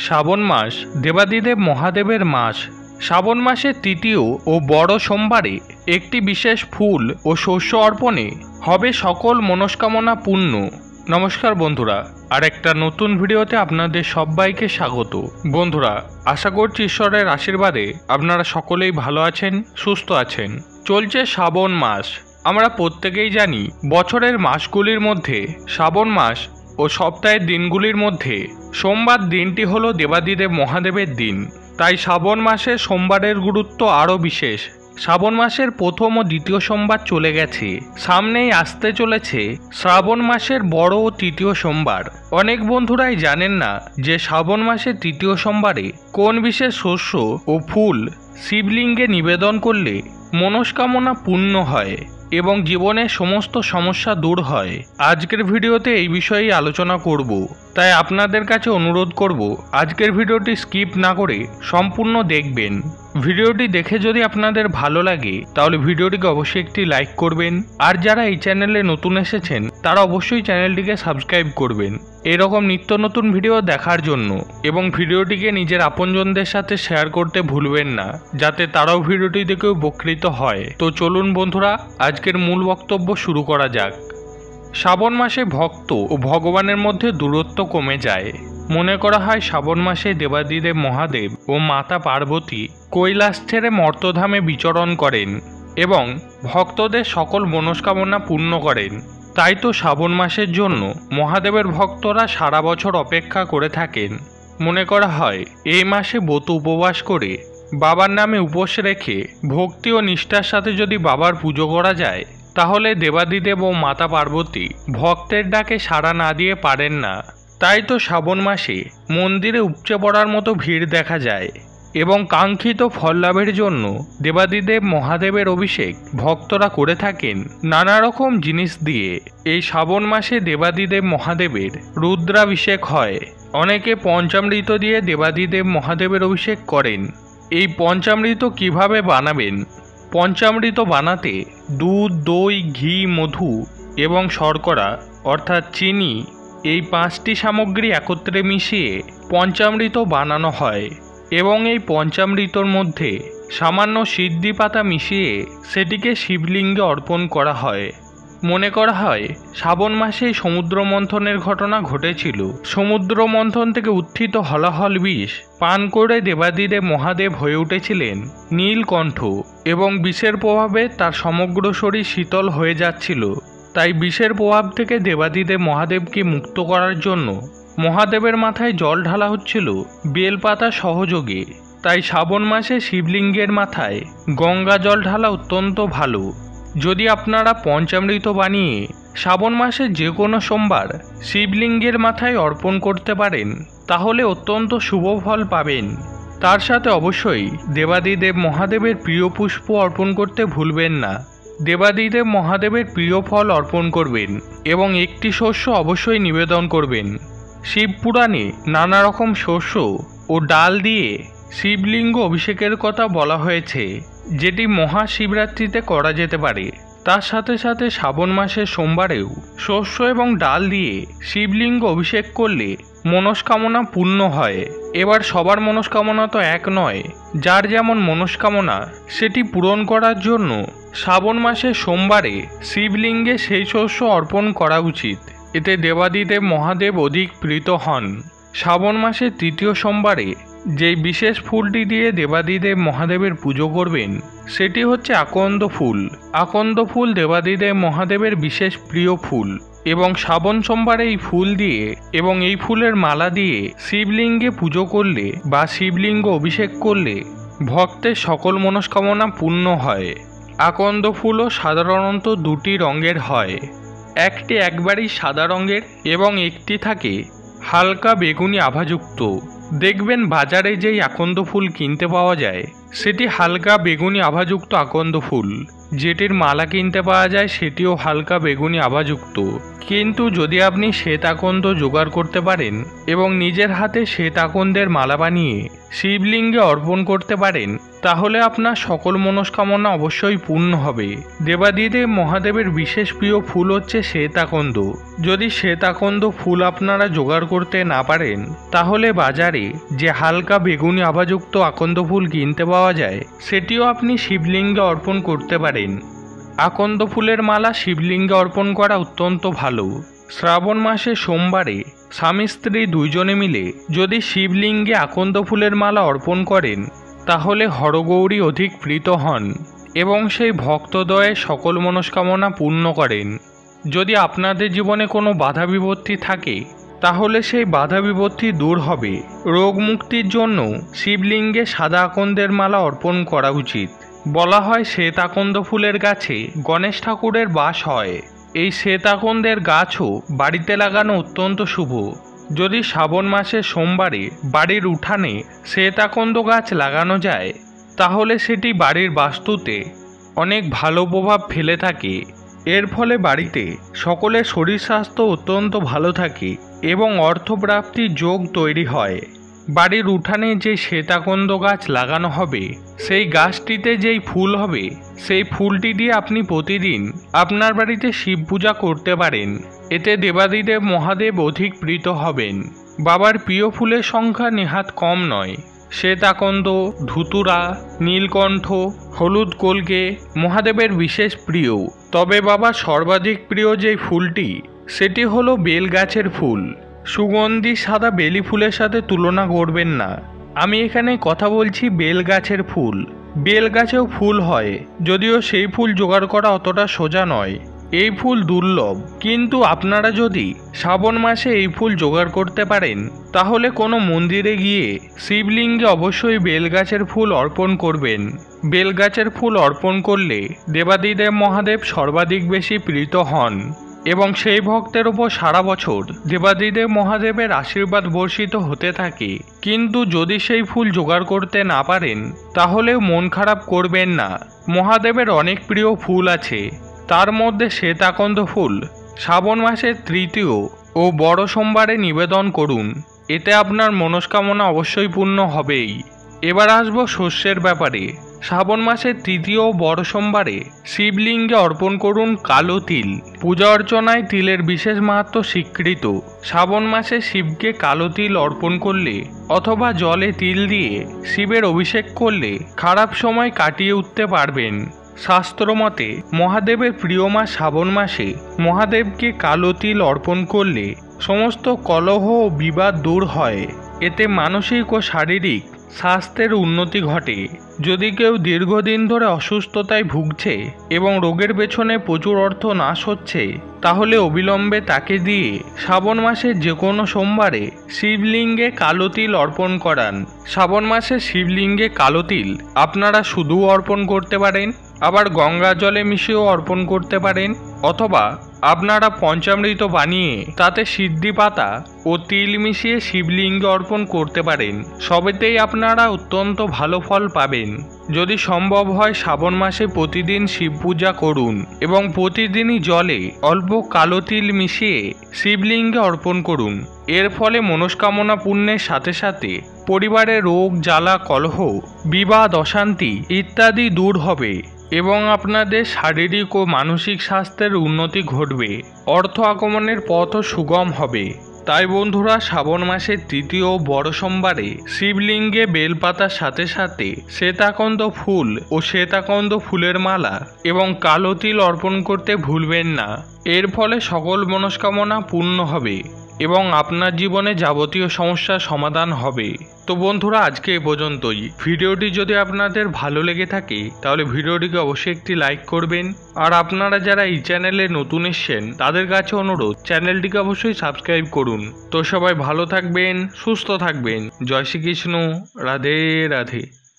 শ্রাবণ মাস দেবাদিদেব মহাদেবের মাস। শ্রাবণ মাসের তৃতীয় ও বড় সোমবারে একটি বিশেষ ফুল ও শস্য অর্পণে হবে সকল মনস্কামনা পূর্ণ। নমস্কার বন্ধুরা, আর একটা নতুন ভিডিওতে আপনাদের সবাইকে স্বাগত। বন্ধুরা, আশা করছি ঈশ্বরের আশীর্বাদে আপনারা সকলেই ভালো আছেন, সুস্থ আছেন। চলছে শ্রাবণ মাস। আমরা প্রত্যেকেই জানি বছরের মাসগুলির মধ্যে শ্রাবণ মাস ও সপ্তাহের দিনগুলির মধ্যে সোমবার দিনটি হলো দেবাদিদেব মহাদেবের দিন। তাই শ্রাবণ মাসে সোমবারের গুরুত্ব আরও বিশেষ। শ্রাবণ মাসের প্রথম ও দ্বিতীয় সোমবার চলে গেছে, সামনেই আসতে চলেছে শ্রাবণ মাসের বড় ও তৃতীয় সোমবার। অনেক বন্ধুরাই জানেন না যে শ্রাবণ মাসের তৃতীয় সোমবারে কোন বিশেষ শস্য ও ফুল শিবলিঙ্গে নিবেদন করলে মনস্কামনা পূর্ণ হয় এবং জীবনের সমস্ত সমস্যা দূর হয়। আজকের ভিডিওতে এই বিষয়েই আলোচনা করব, তাই আপনাদের কাছে অনুরোধ করব আজকের ভিডিওটি স্কিপ না করে সম্পূর্ণ দেখবেন। ভিডিওটি দেখে যদি আপনাদের ভালো লাগে তাহলে ভিডিওটিকে অবশ্যই একটি লাইক করবেন, আর যারা এই চ্যানেলে নতুন এসেছেন তারা অবশ্যই চ্যানেলটিকে সাবস্ক্রাইব করবেন এরকম নিত্য নতুন ভিডিও দেখার জন্য, এবং ভিডিওটিকে নিজের আপনজনদের সাথে শেয়ার করতে ভুলবেন না, যাতে তারাও ভিডিওটি দেখে উপকৃত হয়। তো চলুন বন্ধুরা, আজকের মূল বক্তব্য শুরু করা যাক। শ্রাবণ মাসে ভক্ত ও ভগবানের মধ্যে দূরত্ব কমে যায়। মনে করা হয় শ্রাবণ মাসে দেবাদিদেব মহাদেব ও মাতা পার্বতী কৈলাস ছেড়ে মর্তধামে বিচরণ করেন এবং ভক্তদের সকল মনস্কামনা পূর্ণ করেন। তাই তো শ্রাবণ মাসের জন্য মহাদেবের ভক্তরা সারা বছর অপেক্ষা করে থাকেন। মনে করা হয় এই মাসে ব্রত উপবাস করে বাবার নামে উপোস রেখে ভক্তি ও নিষ্ঠার সাথে যদি বাবার পুজো করা যায় তাহলে দেবাদিদেব ও মাতা পার্বতী ভক্তের ডাকে সাড়া না দিয়ে পারেন না। তাই তো শ্রাবণ মাসে মন্দিরে উপচে পড়ার মতো ভিড় দেখা যায় এবং কাঙ্ক্ষিত ফল লাভের জন্য দেবাদিদেব মহাদেবের অভিষেক ভক্তরা করে থাকেন নানা রকম জিনিস দিয়ে। এই শ্রাবণ মাসে দেবাদিদেব মহাদেবের রুদ্রাভিষেক হয়। অনেকে পঞ্চামৃত দিয়ে দেবাদিদেব মহাদেবের অভিষেক করেন। এই পঞ্চামৃত কিভাবে বানাবেন? পঞ্চামৃত বানাতে দুধ, দই, ঘি, মধু এবং শর্করা অর্থাৎ চিনি, এই 5টি সামগ্রী একত্রে মিশিয়ে পঞ্চামৃত বানানো হয় এবং এই পঞ্চামৃতর মধ্যে সামান্য সিদ্ধি পাতা মিশিয়ে সেটিকে শিবলিঙ্গে অর্পণ করা হয়। মনে করা হয় শ্রাবণ মাসেই সমুদ্র মন্থনের ঘটনা ঘটেছিল। সমুদ্র মন্থন থেকে উত্থিত হলাহল বিষ পান করে দেবাদিদেব মহাদেব হয়ে উঠেছিলেন নীলকণ্ঠ এবং বিষের প্রভাবে তার সমগ্র শরীর শীতল হয়ে যাচ্ছিল। তাই বিষের প্রভাব থেকে দেবাদিদেব মহাদেবকে মুক্ত করার জন্য মহাদেবের মাথায় জল ঢালা হচ্ছিল বেলপাতা সহযোগে। তাই শ্রাবণ মাসে শিবলিঙ্গের মাথায় গঙ্গা জল ঢালা অত্যন্ত ভালো। যদি আপনারা পঞ্চামৃত বানিয়ে শ্রাবণ মাসে যে কোনো সোমবার শিবলিঙ্গের মাথায় অর্পণ করতে পারেন তাহলে অত্যন্ত শুভ ফল পাবেন। তার সাথে অবশ্যই দেবাদিদেব মহাদেবের প্রিয় পুষ্প অর্পণ করতে ভুলবেন না। দেবাদিদেব মহাদেবের প্রিয় ফল অর্পণ করবেন এবং একটি শস্য অবশ্যই নিবেদন করবেন। শিবপুরাণে নানা রকম শস্য ও ডাল দিয়ে শিবলিঙ্গ অভিষেকের কথা বলা হয়েছে, যেটি মহাশিবরাত্রিতে করা যেতে পারে। তার সাথে সাথে শ্রাবণ মাসের সোমবারেও শস্য এবং ডাল দিয়ে শিবলিঙ্গ অভিষেক করলে মনস্কামনা পূর্ণ হয়। এবার সবার মনস্কামনা তো এক নয়, যার যেমন মনস্কামনা সেটি পূরণ করার জন্য শ্রাবণ মাসের সোমবারে শিবলিঙ্গে সেই শস্য অর্পণ করা উচিত। এতে দেবাদিদেব মহাদেব অধিক প্রীত হন। শ্রাবণ মাসের তৃতীয় সোমবারে যেই বিশেষ ফুলটি দিয়ে দেবাদিদেব মহাদেবের পুজো করবেন সেটি হচ্ছে আকন্দ ফুল। আকন্দ ফুল দেবাদিদেব মহাদেবের বিশেষ প্রিয় ফুল এবং শ্রাবণ সোমবারে এই ফুল দিয়ে এবং এই ফুলের মালা দিয়ে শিবলিঙ্গে পুজো করলে বা শিবলিঙ্গ অভিষেক করলে ভক্তের সকল মনস্কামনা পূর্ণ হয়। আকন্দ ফুলও সাধারণত দুটি রঙের হয়, একটি একবারই সাদা রঙের এবং একটি থাকে হালকা বেগুনি আভাযুক্ত। দেখবেন বাজারে যেই আকন্দ ফুল কিনতে পাওয়া যায় সেটি হালকা বেগুনি আভাযুক্ত আকন্দ ফুল, যেটির মালা কিনতে পাওয়া যায় সেটিও হালকা বেগুনি আভাযুক্ত। কিন্তু যদি আপনি শ্বেত আকন্দ জোগাড় করতে পারেন এবং নিজের হাতে শ্বেত আকন্দের মালা বানিয়ে শিবলিঙ্গে অর্পণ করতে পারেন তাহলে আপনার সকল মনস্কামনা অবশ্যই পূর্ণ হবে। দেবাদিদেব মহাদেবের বিশেষ প্রিয় ফুল হচ্ছে শ্বেতাকন্দ। যদি শ্বেতাকন্দ ফুল আপনারা জোগাড় করতে না পারেন, তাহলে বাজারে যে হালকা বেগুনি আভাযুক্ত আকন্দ ফুল কিনতে পাওয়া যায়, সেটিও আপনি শিবলিঙ্গে অর্পণ করতে পারেন। আকন্দ ফুলের মালা শিবলিঙ্গে অর্পণ করা অত্যন্ত ভালো। শ্রাবণ মাসে সোমবারে স্বামী স্ত্রী দুইজনে মিলে যদি শিবলিঙ্গে আকন্দ ফুলের মালা অর্পণ করেন, তাহলে হরগৌরী অধিক প্রীত হন এবং সেই ভক্তদ্বয়ে সকল মনস্কামনা পূর্ণ করেন। যদি আপনাদের জীবনে কোনো বাধা বিপত্তি থাকে, তাহলে সেই বাধা বিপত্তি দূর হবে। রোগ মুক্তির জন্য শিবলিঙ্গে সাদা আকন্দের মালা অর্পণ করা উচিত। বলা হয় শ্বেত আকন্দ ফুলের গাছে গণেশ ঠাকুরের বাস হয়। এই শ্বেত আকন্দের গাছও বাড়িতে লাগানো অত্যন্ত শুভ। যদি শ্রাবণ মাসের সোমবারে বাড়ির উঠানে শ্বেত আকন্দ গাছ লাগানো যায়, তাহলে সেটি বাড়ির বাস্তুতে অনেক ভালো প্রভাব ফেলে থাকে। এর ফলে বাড়িতে সকলের শরীর স্বাস্থ্য অত্যন্ত ভালো থাকে এবং অর্থপ্রাপ্তির যোগ তৈরি হয়। বাড়ির উঠানে যে শ্বেতাকন্দ গাছ লাগানো হবে, সেই গাছটিতে যেই ফুল হবে, সেই ফুলটি দিয়ে আপনি প্রতিদিন আপনার বাড়িতে শিব পূজা করতে পারেন। এতে দেবাদিদেব মহাদেব অধিক প্রীত হবেন। বাবার প্রিয় ফুলের সংখ্যা নেহাত কম নয়। শ্বেতাকন্দ, ধুতুরা, নীলকণ্ঠ, হলুদ কলকে মহাদেবের বিশেষ প্রিয়। তবে বাবার সর্বাধিক প্রিয় যেই ফুলটি, সেটি হলো বেল গাছের ফুল। সুগন্ধি সাদা বেলি ফুলের সাথে তুলনা করবেন না। আমি এখানে কথা বলছি বেল গাছের ফুল। বেল গাছেও ফুল হয়, যদিও সেই ফুল জোগাড় করা অতটা সোজা নয়। এই ফুল দুর্লভ, কিন্তু আপনারা যদি শ্রাবণ মাসে এই ফুল জোগাড় করতে পারেন, তাহলে কোনো মন্দিরে গিয়ে শিবলিঙ্গে অবশ্যই বেলগাছের ফুল অর্পণ করবেন। বেলগাছের ফুল অর্পণ করলে দেবাদিদেব মহাদেব সর্বাধিক বেশি প্রীত হন এবং সেই ভক্তের উপর সারা বছর দেবাদিদেব মহাদেবের আশীর্বাদ বর্ষিত হতে থাকে। কিন্তু যদি সেই ফুল জোগাড় করতে না পারেন, তাহলেও মন খারাপ করবেন না। মহাদেবের অনেক প্রিয় ফুল আছে, তার মধ্যে শ্বেতাকন্দ ফুল শ্রাবণ মাসের তৃতীয় ও বড় সোমবারে নিবেদন করুন। এতে আপনার মনস্কামনা অবশ্যই পূর্ণ হবেই। এবার আসবো শস্যের ব্যাপারে। শ্রাবণ মাসের তৃতীয় ও বড় সোমবারে শিবলিঙ্গে অর্পণ করুন কালো তিল। পূজা অর্চনায় তিলের বিশেষ মাহাত্ম্য স্বীকৃত। শ্রাবণ মাসে শিবকে কালো তিল অর্পণ করলে অথবা জলে তিল দিয়ে শিবের অভিষেক করলে খারাপ সময় কাটিয়ে উঠতে পারবেন। শাস্ত্রমতে মহাদেবের প্রিয় মাস শ্রাবণ মাসে মহাদেবকে কালো তিল অর্পণ করলে সমস্ত কলহ ও বিবাদ দূর হয়। এতে মানসিক ও শারীরিক স্বাস্থ্যের উন্নতি ঘটে। যদি কেউ দীর্ঘদিন ধরে অসুস্থতায় ভুগছে এবং রোগের পেছনে প্রচুর অর্থ নাশ হচ্ছে, তাহলে অবিলম্বে তাকে দিয়ে শ্রাবণ মাসের যে কোনো সোমবারে শিবলিঙ্গে কালো তিল অর্পণ করান। শ্রাবণ মাসে শিবলিঙ্গে কালো তিল আপনারা শুধু অর্পণ করতে পারেন, আবার গঙ্গা জলে মিশিয়েও অর্পণ করতে পারেন, অথবা আপনারা পঞ্চামৃত বানিয়ে তাতে সিদ্ধি পাতা ও তিল মিশিয়ে শিবলিঙ্গে অর্পণ করতে পারেন। সবেতেই আপনারা অত্যন্ত ভালো ফল পাবেন। যদি সম্ভব হয় শ্রাবণ মাসে প্রতিদিন শিব পূজা করুন এবং প্রতিদিনই জলে অল্প কালো তিল মিশিয়ে শিবলিঙ্গে অর্পণ করুন। এর ফলে মনস্কামনা পূর্ণের সাথে সাথে পরিবারের রোগ জ্বালা কলহ বিবাদ অশান্তি ইত্যাদি দূর হবে এবং আপনাদের শারীরিক ও মানসিক স্বাস্থ্যের উন্নতি ঘটবে। অর্থ আগমনের পথও সুগম হবে। তাই বন্ধুরা, শ্রাবণ মাসের তৃতীয় বড় সোমবারে শিবলিঙ্গে বেলপাতার সাথে সাথে শ্বেতাকন্দ ফুল ও শ্বেতাকন্দ ফুলের মালা এবং কালো তিল অর্পণ করতে ভুলবেন না। এর ফলে সকল মনস্কামনা পূর্ণ হবে এবং আপনার জীবনে যাবতীয় সমস্যার সমাধান হবে। তো বন্ধুরা, আজকে এ পর্যন্তই। ভিডিওটি যদি আপনাদের ভালো লেগে থাকে, তাহলে ভিডিওটিকে অবশ্যই একটি লাইক করবেন। আর আপনারা যারা এই চ্যানেলে নতুন এসেছেন, তাদের কাছে অনুরোধ, চ্যানেলটিকে অবশ্যই সাবস্ক্রাইব করুন। তো সবাই ভালো থাকবেন, সুস্থ থাকবেন। জয় শ্রীকৃষ্ণ, রাধে রাধে।